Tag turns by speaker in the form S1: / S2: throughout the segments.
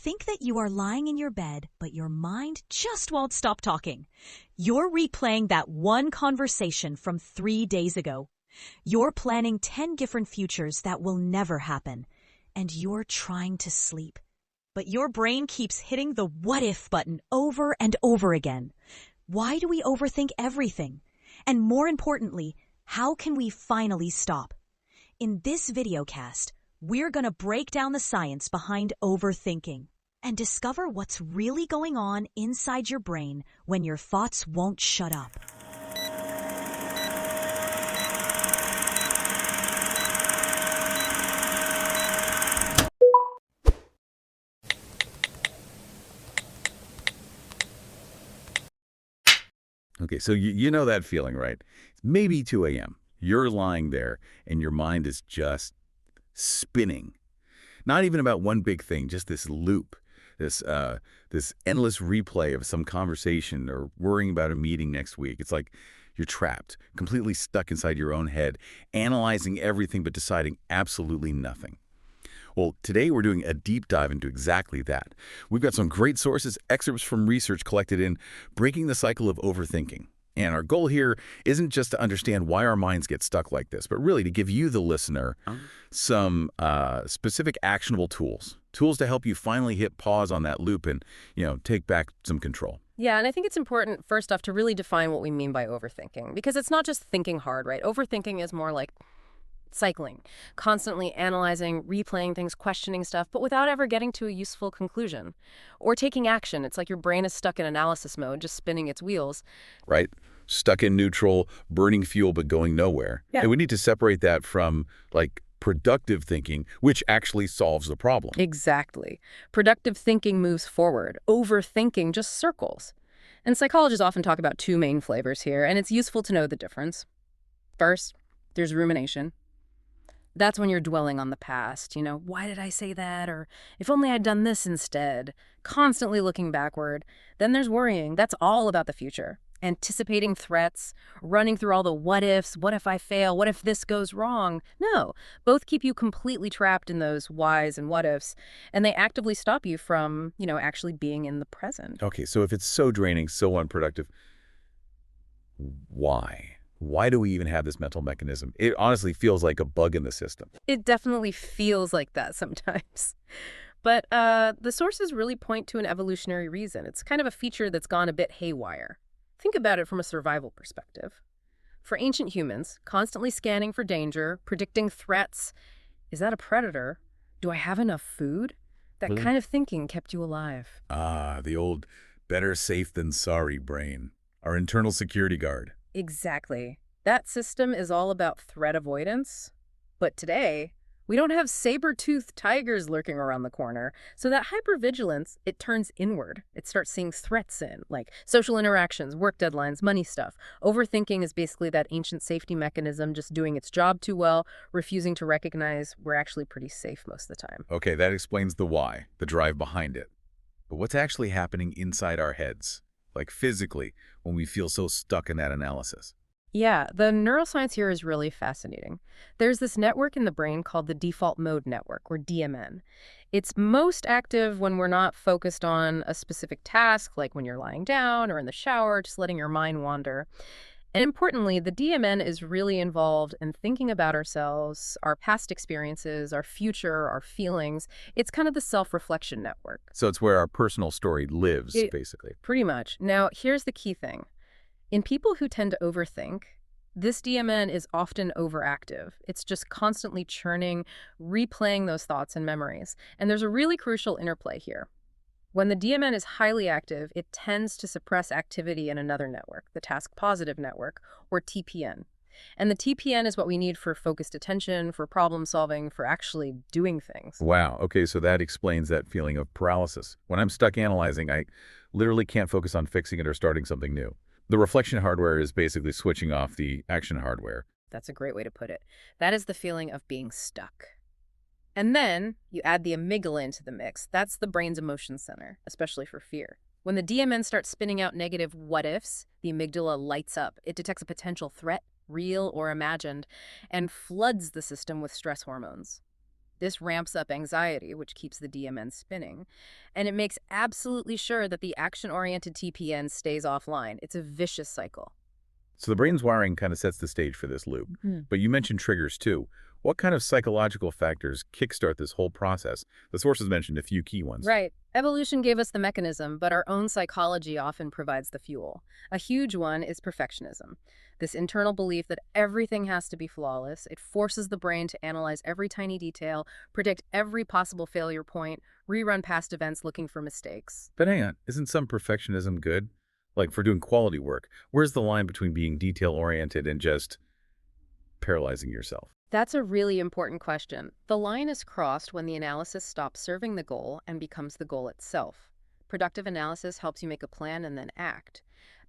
S1: Think that you are lying in your bed, but your mind just won't stop talking. You're replaying that one conversation from 3 days ago. You're planning 10 different futures that will never happen. And you're trying to sleep. But your brain keeps hitting the what if button over and over again. Why do we overthink everything? And more importantly, how can we finally stop? In this videocast, we're going to break down the science behind overthinking and discover what's really going on inside your brain when your thoughts won't shut up.
S2: Okay, so you know that feeling, right? It's maybe 2 a.m. You're lying there, and your mind is just spinning. Not even about one big thing, just this loop, this endless replay of some conversation or worrying about a meeting next week. It's like you're trapped, completely stuck inside your own head, analyzing everything but deciding absolutely nothing. Well, today we're doing a deep dive into exactly that. We've got some great sources, excerpts from research collected in Breaking the Cycle of Overthinking. And our goal here isn't just to understand why our minds get stuck like this, but really to give you, the listener, some specific actionable tools to help you finally hit pause on that loop and, take back some control.
S3: Yeah, and I think it's important, first off, to really define what we mean by overthinking, because it's not just thinking hard, right? Overthinking is more like cycling, constantly analyzing, replaying things, questioning stuff, but without ever getting to a useful conclusion. Or taking action. It's like your brain is stuck in analysis mode, just spinning its wheels.
S2: Right? Stuck in neutral, burning fuel, but going nowhere.
S3: Yeah.
S2: And we need to separate that from, productive thinking, which actually solves the problem.
S3: Exactly. Productive thinking moves forward. Overthinking just circles. And psychologists often talk about two main flavors here, and it's useful to know the difference. First, there's rumination. That's when you're dwelling on the past, why did I say that? Or if only I'd done this instead. Constantly looking backward. Then there's worrying. That's all about the future. Anticipating threats, running through all the what ifs, what if I fail, what if this goes wrong? No, both keep you completely trapped in those whys and what ifs, and they actively stop you from, actually being in the present.
S2: Okay, so if it's so draining, so unproductive, why? Why do we even have this mental mechanism? It honestly feels like a bug in the system.
S3: It definitely feels like that sometimes. But the sources really point to an evolutionary reason. It's kind of a feature that's gone a bit haywire. Think about it from a survival perspective. For ancient humans, constantly scanning for danger, predicting threats, is that a predator? Do I have enough food? That kind of thinking kept you alive.
S2: Ah, the old better safe than sorry brain. Our internal security guard.
S3: Exactly. That system is all about threat avoidance. But today, we don't have saber-toothed tigers lurking around the corner. So that hypervigilance, it turns inward. It starts seeing threats in, like social interactions, work deadlines, money stuff. Overthinking is basically that ancient safety mechanism just doing its job too well, refusing to recognize we're actually pretty safe most of the time.
S2: Okay, that explains the why, the drive behind it. But what's actually happening inside our heads? Physically, when we feel so stuck in that analysis.
S3: Yeah, the neuroscience here is really fascinating. There's this network in the brain called the default mode network, or DMN. It's most active when we're not focused on a specific task, like when you're lying down or in the shower, just letting your mind wander. And importantly, the DMN is really involved in thinking about ourselves, our past experiences, our future, our feelings. It's kind of the self-reflection network.
S2: So it's where our personal story lives, basically.
S3: Pretty much. Now, here's the key thing. In people who tend to overthink, this DMN is often overactive. It's just constantly churning, replaying those thoughts and memories. And there's a really crucial interplay here. When the DMN is highly active, it tends to suppress activity in another network, the task positive network, or TPN. And the TPN is what we need for focused attention, for problem solving, for actually doing things.
S2: Wow. Okay, so that explains that feeling of paralysis. When I'm stuck analyzing, I literally can't focus on fixing it or starting something new. The reflection hardware is basically switching off the action hardware.
S3: That's a great way to put it. That is the feeling of being stuck. And then you add the amygdala into the mix. That's the brain's emotion center, especially for fear. When the DMN starts spinning out negative what-ifs, the amygdala lights up. It detects a potential threat, real or imagined, and floods the system with stress hormones. This ramps up anxiety, which keeps the DMN spinning, and it makes absolutely sure that the action-oriented TPN stays offline. It's a vicious cycle.
S2: So the brain's wiring kind of sets the stage for this loop. But you mentioned triggers too. What kind of psychological factors kickstart this whole process? The sources mentioned a few key ones.
S3: Right. Evolution gave us the mechanism, but our own psychology often provides the fuel. A huge one is perfectionism. This internal belief that everything has to be flawless. It forces the brain to analyze every tiny detail, predict every possible failure point, rerun past events looking for mistakes.
S2: But hang on, isn't some perfectionism good? Like for doing quality work, where's the line between being detail-oriented and just paralyzing yourself?
S3: That's a really important question. The line is crossed when the analysis stops serving the goal and becomes the goal itself. Productive analysis helps you make a plan and then act.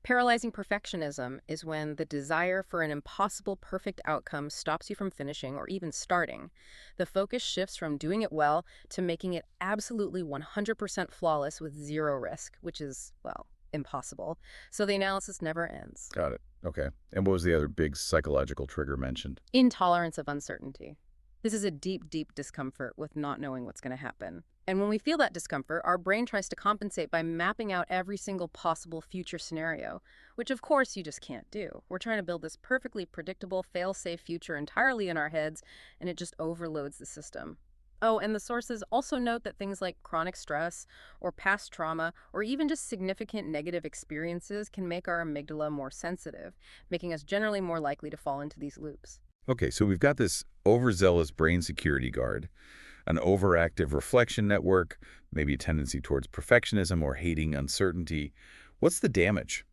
S3: Paralyzing perfectionism is when the desire for an impossible perfect outcome stops you from finishing or even starting. The focus shifts from doing it well to making it absolutely 100% flawless with zero risk, which is, well, impossible. So the analysis never ends.
S2: Got it. Okay. And what was the other big psychological trigger mentioned?
S3: Intolerance of uncertainty. This is a deep, deep discomfort with not knowing what's going to happen. And when we feel that discomfort, our brain tries to compensate by mapping out every single possible future scenario, which of course you just can't do. We're trying to build this perfectly predictable, fail-safe future entirely in our heads, and it just overloads the system. Oh, and the sources also note that things like chronic stress or past trauma or even just significant negative experiences can make our amygdala more sensitive, making us generally more likely to fall into these loops.
S2: Okay, so we've got this overzealous brain security guard, an overactive reflection network, maybe a tendency towards perfectionism or hating uncertainty. What's the damage?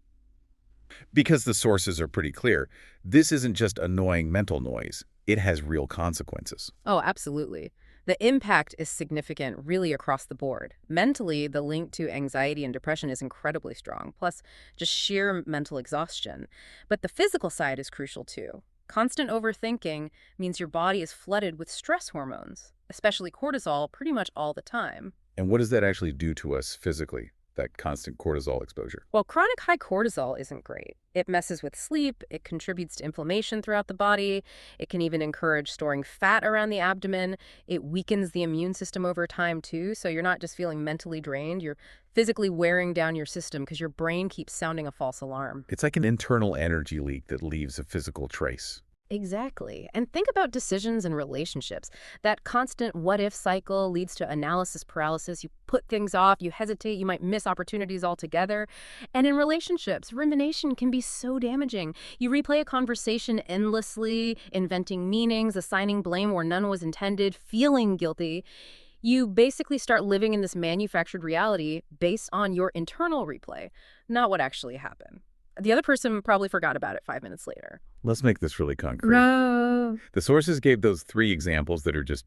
S2: Because the sources are pretty clear, this isn't just annoying mental noise. It has real consequences.
S3: Oh, absolutely. The impact is significant really across the board. Mentally, the link to anxiety and depression is incredibly strong, plus just sheer mental exhaustion. But the physical side is crucial too. Constant overthinking means your body is flooded with stress hormones, especially cortisol, pretty much all the time.
S2: And what does that actually do to us physically, that constant cortisol exposure?
S3: Well, chronic high cortisol isn't great. It messes with sleep, it contributes to inflammation throughout the body, it can even encourage storing fat around the abdomen, it weakens the immune system over time too, so you're not just feeling mentally drained, you're physically wearing down your system because your brain keeps sounding a false alarm.
S2: It's like an internal energy leak that leaves a physical trace.
S3: Exactly. And think about decisions and relationships. That constant what-if cycle leads to analysis paralysis. You put things off, you hesitate, you might miss opportunities altogether. And in relationships, rumination can be so damaging. You replay a conversation endlessly, inventing meanings, assigning blame where none was intended, feeling guilty. You basically start living in this manufactured reality based on your internal replay, not what actually happened. The other person probably forgot about it 5 minutes later.
S2: Let's make this really concrete.
S3: No.
S2: The sources gave those 3 examples that are just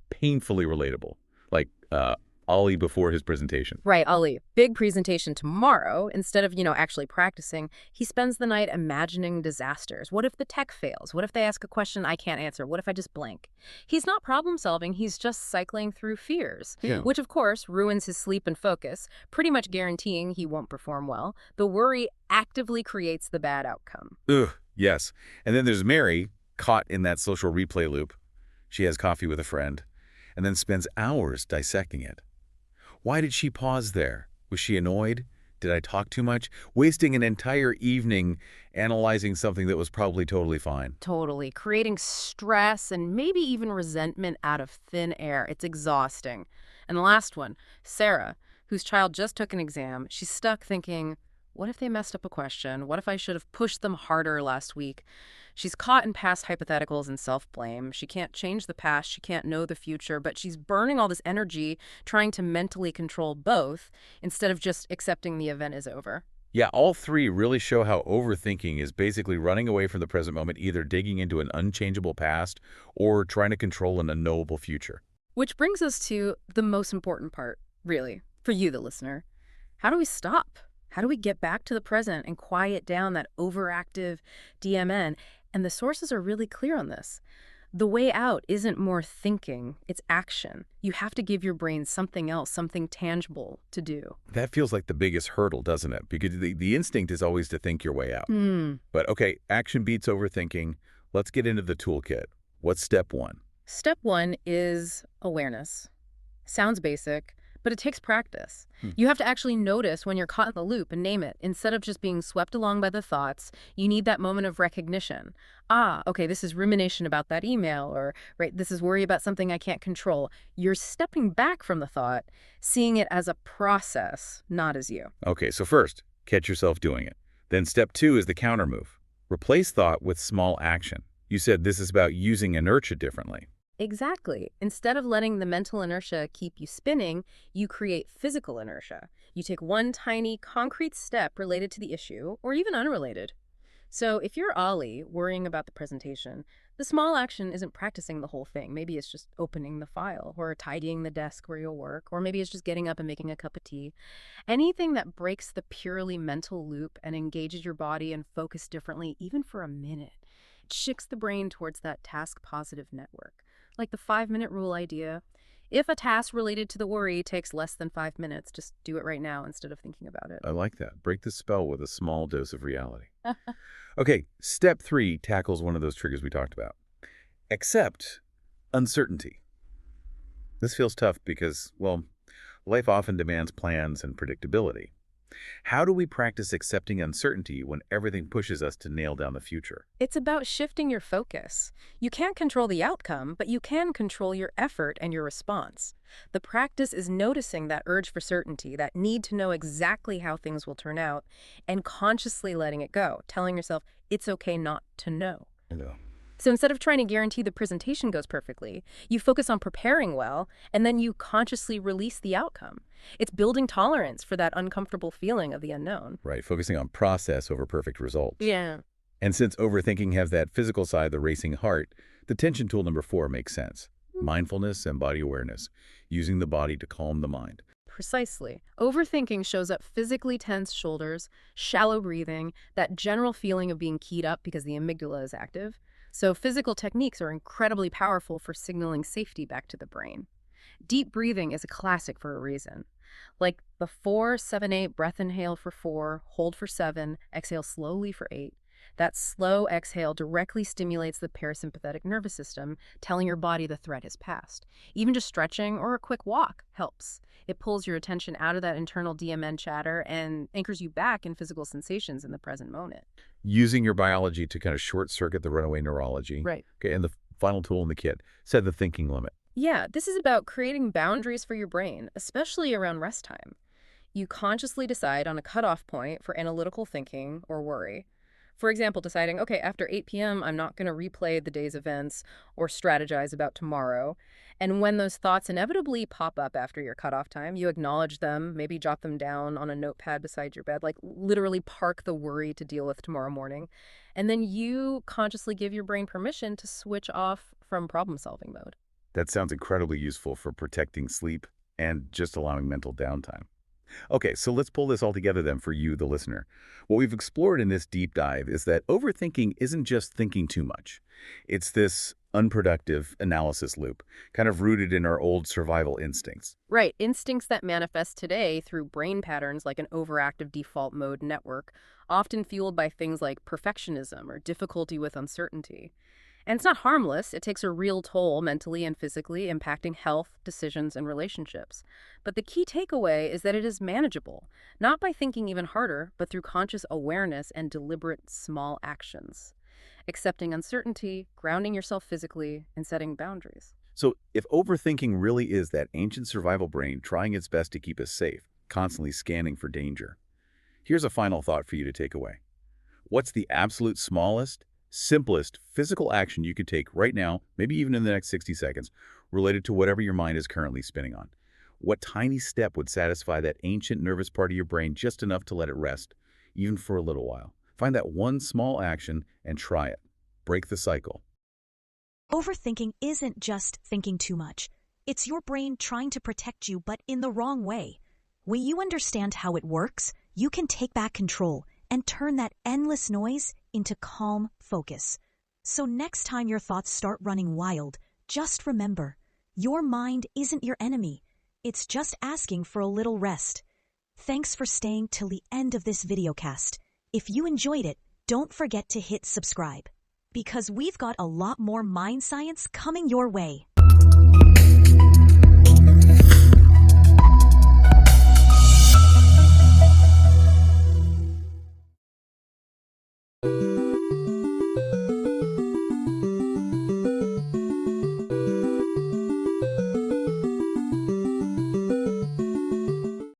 S2: painfully relatable, like Ollie before his presentation.
S3: Right, Ali. Big presentation tomorrow. Instead of, actually practicing, he spends the night imagining disasters. What if the tech fails? What if they ask a question I can't answer? What if I just blank? He's not problem solving. He's just cycling through fears, which of course ruins his sleep and focus, pretty much guaranteeing he won't perform well. The worry actively creates the bad outcome.
S2: Ugh, yes. And then there's Mary, caught in that social replay loop. She has coffee with a friend and then spends hours dissecting it. Why did she pause there? Was she annoyed? Did I talk too much? Wasting an entire evening analyzing something that was probably totally fine.
S3: Totally. Creating stress and maybe even resentment out of thin air. It's exhausting. And the last one, Sarah, whose child just took an exam. She's stuck thinking, what if they messed up a question? What if I should have pushed them harder last week? She's caught in past hypotheticals and self-blame. She can't change the past. She can't know the future, but she's burning all this energy trying to mentally control both instead of just accepting the event is over.
S2: Yeah, all 3 really show how overthinking is basically running away from the present moment, either digging into an unchangeable past or trying to control an unknowable future.
S3: Which brings us to the most important part, really, for you, the listener. How do we stop? How do we get back to the present and quiet down that overactive DMN? And the sources are really clear on this. The way out isn't more thinking, it's action. You have to give your brain something else, something tangible to do.
S2: That feels like the biggest hurdle, doesn't it? Because the instinct is always to think your way out. But okay, action beats overthinking. Let's get into the toolkit. What's step 1?
S3: Step one is awareness. Sounds basic, but it takes practice. You have to actually notice when you're caught in the loop and name it. Instead of just being swept along by the thoughts, you need that moment of recognition. Ah, okay, this is rumination about that email, or right, this is worry about something I can't control. You're stepping back from the thought, seeing it as a process, not as you.
S2: Okay, so first, catch yourself doing it. Then step 2 is the counter move. Replace thought with small action. You said this is about using inertia differently.
S3: Exactly. Instead of letting the mental inertia keep you spinning, you create physical inertia. You take one tiny, concrete step related to the issue, or even unrelated. So if you're Ollie worrying about the presentation, the small action isn't practicing the whole thing. Maybe it's just opening the file, or tidying the desk where you'll work, or maybe it's just getting up and making a cup of tea. Anything that breaks the purely mental loop and engages your body and focus differently, even for a minute, it shifts the brain towards that task-positive network. Like the 5-minute rule idea. If a task related to the worry takes less than 5 minutes, just do it right now instead of thinking about it.
S2: I like that. Break the spell with a small dose of reality. Okay, step 3 tackles one of those triggers we talked about. Accept uncertainty. This feels tough because, well, life often demands plans and predictability. How do we practice accepting uncertainty when everything pushes us to nail down the future?
S3: It's about shifting your focus. You can't control the outcome, but you can control your effort and your response. The practice is noticing that urge for certainty, that need to know exactly how things will turn out, and consciously letting it go, telling yourself it's okay not to know.
S2: Hello.
S3: So instead of trying to guarantee the presentation goes perfectly, you focus on preparing well, and then you consciously release the outcome. It's building tolerance for that uncomfortable feeling of the unknown.
S2: Right, focusing on process over perfect results.
S3: Yeah.
S2: And since overthinking has that physical side, the racing heart, the tension tool number 4 makes sense. Mindfulness and body awareness, using the body to calm the mind.
S3: Precisely. Overthinking shows up physically tense shoulders, shallow breathing, that general feeling of being keyed up because the amygdala is active. So physical techniques are incredibly powerful for signaling safety back to the brain. Deep breathing is a classic for a reason. Like the 4-7-8 breath inhale for 4, hold for 7, exhale slowly for 8. That slow exhale directly stimulates the parasympathetic nervous system, telling your body the threat has passed. Even just stretching or a quick walk helps. It pulls your attention out of that internal DMN chatter and anchors you back in physical sensations in the present moment.
S2: Using your biology to kind of short-circuit the runaway neurology.
S3: Right.
S2: Okay, and the final tool in the kit, set the thinking limit.
S3: Yeah, this is about creating boundaries for your brain, especially around rest time. You consciously decide on a cutoff point for analytical thinking or worry. For example, deciding, okay, after 8 p.m., I'm not going to replay the day's events or strategize about tomorrow. And when those thoughts inevitably pop up after your cutoff time, you acknowledge them, maybe jot them down on a notepad beside your bed, like literally park the worry to deal with tomorrow morning. And then you consciously give your brain permission to switch off from problem-solving mode.
S2: That sounds incredibly useful for protecting sleep and just allowing mental downtime. Okay, so let's pull this all together then for you, the listener. What we've explored in this deep dive is that overthinking isn't just thinking too much. It's this unproductive analysis loop, kind of rooted in our old survival instincts.
S3: Right, instincts that manifest today through brain patterns like an overactive default mode network, often fueled by things like perfectionism or difficulty with uncertainty. And it's not harmless. It takes a real toll mentally and physically, impacting health, decisions, and relationships. But the key takeaway is that it is manageable, not by thinking even harder, but through conscious awareness and deliberate small actions. Accepting uncertainty, grounding yourself physically, and setting boundaries.
S2: So if overthinking really is that ancient survival brain trying its best to keep us safe, constantly scanning for danger, here's a final thought for you to take away. What's the absolute smallest, simplest physical action you could take right now, maybe even in the next 60 seconds, related to whatever your mind is currently spinning on? What tiny step would satisfy that ancient nervous part of your brain just enough to let it rest, even for a little while? Find that one small action and try it. Break the cycle.
S1: Overthinking isn't just thinking too much. It's your brain trying to protect you, but in the wrong way. When you understand how it works, you can take back control and turn that endless noise into calm focus. So next time your thoughts start running wild, just remember, your mind isn't your enemy. It's just asking for a little rest. Thanks for staying till the end of this videocast. If you enjoyed it, don't forget to hit subscribe. because we've got a lot more mind science coming your way.